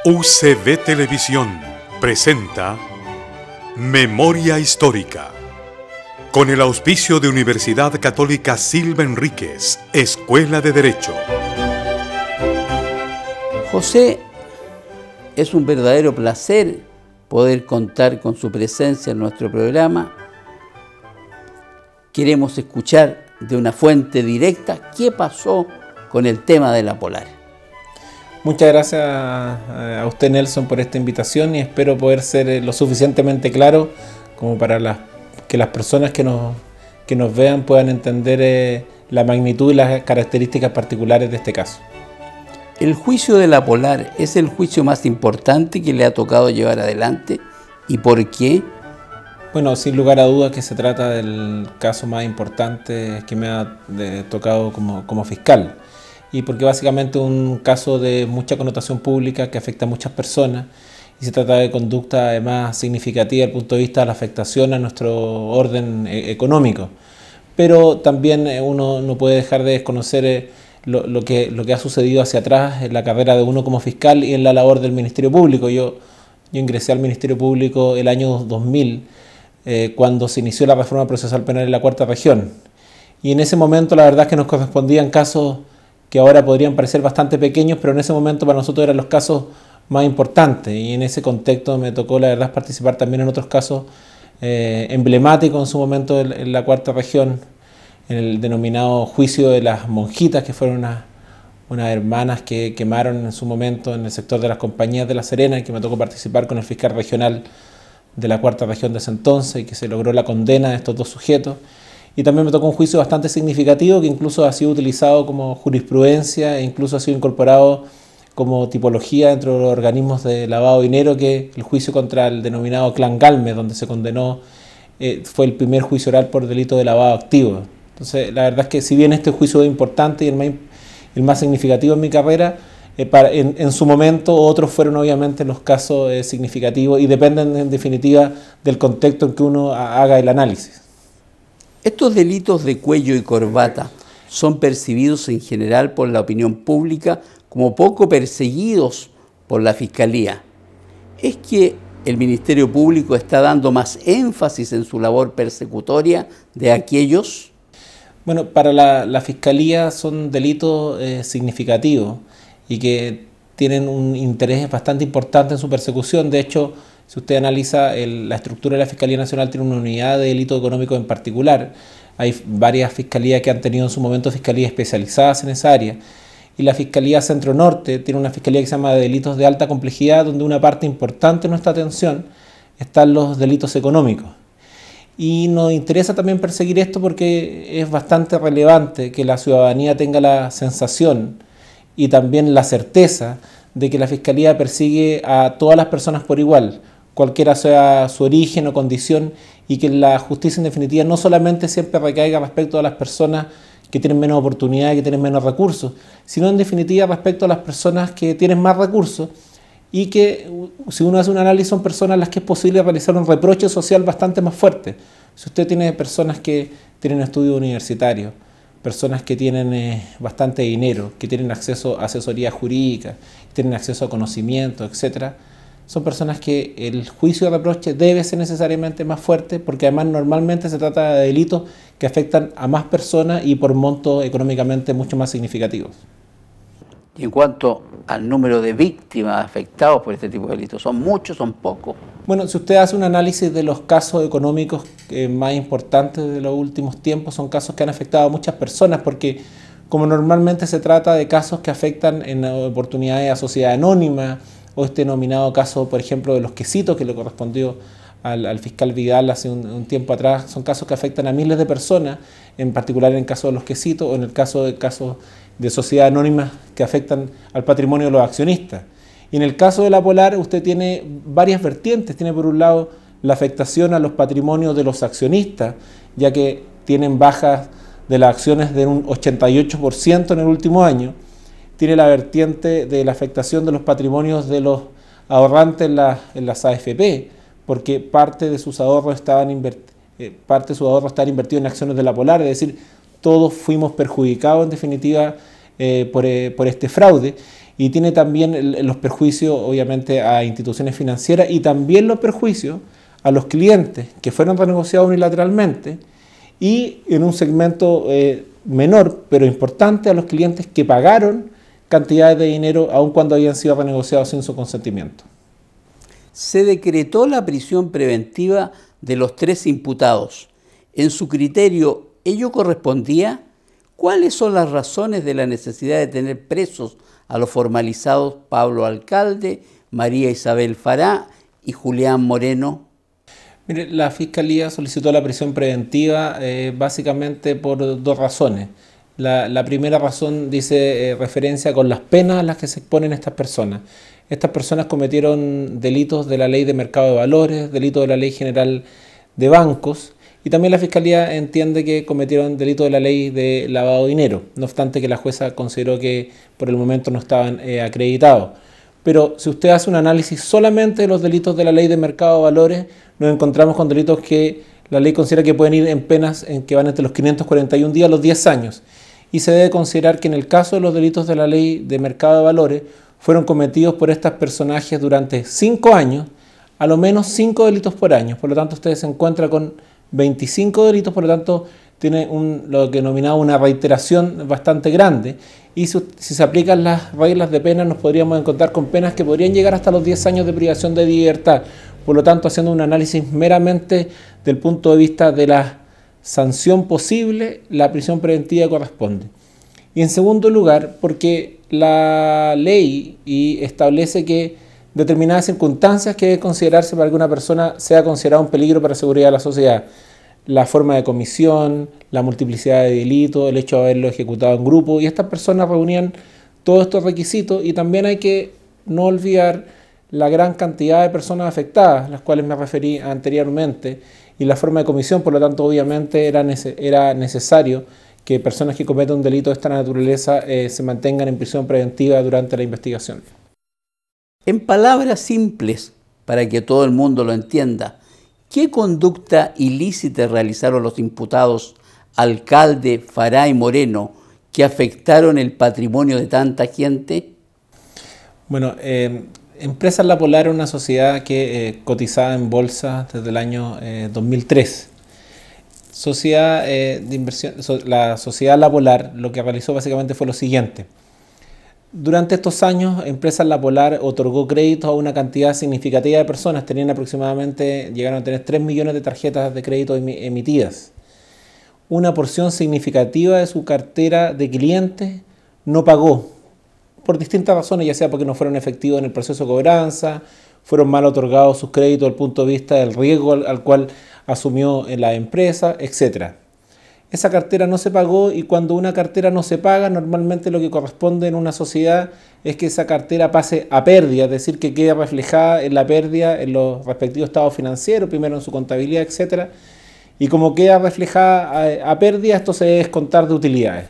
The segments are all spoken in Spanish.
UCB Televisión presenta Memoria Histórica, con el auspicio de Universidad Católica Silva Enríquez, Escuela de Derecho. José, es un verdadero placer poder contar con su presencia en nuestro programa. Queremos escuchar de una fuente directa qué pasó con el tema de la Polar. Muchas gracias a usted, Nelson, por esta invitación, y espero poder ser lo suficientemente claro como para que las personas que nos vean puedan entender la magnitud y las características particulares de este caso. El juicio de la Polar es el juicio más importante que le ha tocado llevar adelante. ¿Y por qué? Bueno, sin lugar a dudas que se trata del caso más importante que me ha tocado como fiscal. Y porque básicamente es un caso de mucha connotación pública que afecta a muchas personas, y se trata de conducta además significativa desde el punto de vista de la afectación a nuestro orden económico. Pero también uno no puede dejar de desconocer lo que ha sucedido hacia atrás en la carrera de uno como fiscal y en la labor del Ministerio Público. Yo ingresé al Ministerio Público el año 2000, cuando se inició la reforma procesal penal en la Cuarta Región. Y en ese momento la verdad es que nos correspondían casos que ahora podrían parecer bastante pequeños, pero en ese momento para nosotros eran los casos más importantes, y en ese contexto me tocó la verdad participar también en otros casos emblemáticos en su momento en la Cuarta Región, en el denominado juicio de las monjitas, que fueron unas hermanas que quemaron en su momento en el sector de las Compañías de La Serena, y que me tocó participar con el fiscal regional de la Cuarta Región de ese entonces, y que se logró la condena de estos dos sujetos. Y también me tocó un juicio bastante significativo que incluso ha sido utilizado como jurisprudencia e incluso ha sido incorporado como tipología dentro de los organismos de lavado de dinero, que el juicio contra el denominado Clan Galme, donde se condenó, fue el primer juicio oral por delito de lavado activo. Entonces, la verdad es que si bien este juicio es importante y el más significativo en mi carrera, en su momento otros fueron obviamente los casos significativos, y dependen en definitiva del contexto en que uno haga el análisis. Estos delitos de cuello y corbata son percibidos en general por la opinión pública como poco perseguidos por la Fiscalía. ¿Es que el Ministerio Público está dando más énfasis en su labor persecutoria de aquellos? Bueno, para la Fiscalía son delitos significativos y que tienen un interés bastante importante en su persecución. De hecho, si usted analiza la estructura de la Fiscalía Nacional, tiene una unidad de delito económico en particular. Hay varias fiscalías que han tenido en su momento fiscalías especializadas en esa área. Y la Fiscalía Centro Norte tiene una fiscalía que se llama de delitos de alta complejidad, donde una parte importante de nuestra atención están los delitos económicos. Y nos interesa también perseguir esto porque es bastante relevante que la ciudadanía tenga la sensación y también la certeza de que la Fiscalía persigue a todas las personas por igual, cualquiera sea su origen o condición, y que la justicia en definitiva no solamente siempre recaiga respecto a las personas que tienen menos oportunidades, que tienen menos recursos, sino en definitiva respecto a las personas que tienen más recursos, y que si uno hace un análisis son personas a las que es posible realizar un reproche social bastante más fuerte. Si usted tiene personas que tienen estudios universitarios, personas que tienen bastante dinero, que tienen acceso a asesoría jurídica, que tienen acceso a conocimiento, etc., son personas que el juicio de reproche debe ser necesariamente más fuerte, porque además normalmente se trata de delitos que afectan a más personas y por montos económicamente mucho más significativos. Y en cuanto al número de víctimas afectados por este tipo de delitos, ¿son muchos, son pocos? Bueno, si usted hace un análisis de los casos económicos más importantes de los últimos tiempos, son casos que han afectado a muchas personas, porque como normalmente se trata de casos que afectan en oportunidades a sociedad anónima, o este denominado caso, por ejemplo, de los quesitos, que le correspondió al fiscal Vidal hace un tiempo atrás, son casos que afectan a miles de personas, en particular en el caso de los quesitos, o en el caso de sociedad anónima que afectan al patrimonio de los accionistas. Y en el caso de la Polar usted tiene varias vertientes. Tiene por un lado la afectación a los patrimonios de los accionistas, ya que tienen bajas de las acciones de un 88% en el último año. Tiene la vertiente de la afectación de los patrimonios de los ahorrantes en las AFP, porque parte de sus ahorros estaban invertidos en acciones de la Polar, es decir, todos fuimos perjudicados en definitiva por este fraude. y tiene también los perjuicios obviamente a instituciones financieras y también los perjuicios a los clientes que fueron renegociados unilateralmente y en un segmento menor pero importante a los clientes que pagaron cantidades de dinero aun cuando habían sido renegociados sin su consentimiento. Se decretó la prisión preventiva de los 3 imputados. En su criterio, ¿ello correspondía? ¿Cuáles son las razones de la necesidad de tener presos a los formalizados Pablo Alcalde, María Isabel Fará y Julián Moreno? Mire, la Fiscalía solicitó la prisión preventiva básicamente por 2 razones. La primera razón dice referencia con las penas a las que se exponen estas personas. Estas personas cometieron delitos de la Ley de Mercado de Valores, delitos de la Ley General de Bancos, y también la Fiscalía entiende que cometieron delitos de la Ley de Lavado de Dinero, no obstante que la jueza consideró que por el momento no estaban acreditados. Pero si usted hace un análisis solamente de los delitos de la Ley de Mercado de Valores, nos encontramos con delitos que la ley considera que pueden ir en penas en que van entre los 541 días a los 10 años. Y se debe considerar que en el caso de los delitos de la Ley de Mercado de Valores fueron cometidos por estos personajes durante 5 años, a lo menos 5 delitos por año. Por lo tanto, usted se encuentra con 25 delitos, por lo tanto, tiene lo que denominaba una reiteración bastante grande. Y si se aplican las reglas de pena, nos podríamos encontrar con penas que podrían llegar hasta los 10 años de privación de libertad. Por lo tanto, haciendo un análisis meramente del punto de vista de la sanción posible, la prisión preventiva corresponde. Y en segundo lugar, porque la ley establece que determinadas circunstancias que debe considerarse para que una persona sea considerada un peligro para la seguridad de la sociedad. La forma de comisión, la multiplicidad de delitos, el hecho de haberlo ejecutado en grupo, y estas personas reunían todos estos requisitos, y también hay que no olvidar la gran cantidad de personas afectadas, las cuales me referí anteriormente, y la forma de comisión. Por lo tanto, obviamente era necesario que personas que cometen un delito de esta naturaleza se mantengan en prisión preventiva durante la investigación. En palabras simples, para que todo el mundo lo entienda, ¿qué conducta ilícita realizaron los imputados Alcalde, Fará y Moreno que afectaron el patrimonio de tanta gente? Bueno, Empresas La Polar es una sociedad que cotizaba en bolsa desde el año 2003. La sociedad La Polar lo que realizó básicamente fue lo siguiente. Durante estos años, Empresas La Polar otorgó créditos a una cantidad significativa de personas. Llegaron a tener 3 millones de tarjetas de crédito emitidas. Una porción significativa de su cartera de clientes no pagó, por distintas razones, ya sea porque no fueron efectivos en el proceso de cobranza, fueron mal otorgados sus créditos desde el punto de vista del riesgo al cual asumió la empresa, etc. Esa cartera no se pagó, y cuando una cartera no se paga, normalmente lo que corresponde en una sociedad es que esa cartera pase a pérdida, es decir, que quede reflejada en la pérdida en los respectivos estados financieros, primero en su contabilidad, etc. Y como queda reflejada a pérdida, esto se debe descontar de utilidades.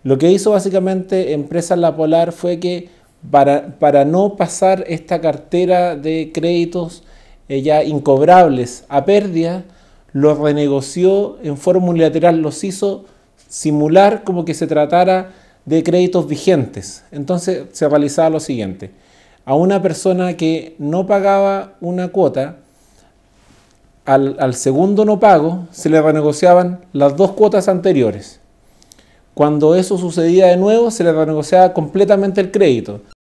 Lo que hizo básicamente Empresas La Polar fue que para no pasar esta cartera de créditos ya incobrables a pérdida, los renegoció en forma unilateral, los hizo simular como que se tratara de créditos vigentes. Entonces se realizaba lo siguiente: a una persona que no pagaba una cuota, al segundo no pago se le renegociaban las 2 cuotas anteriores. Cuando eso sucedía de nuevo, se le renegociaba completamente el crédito.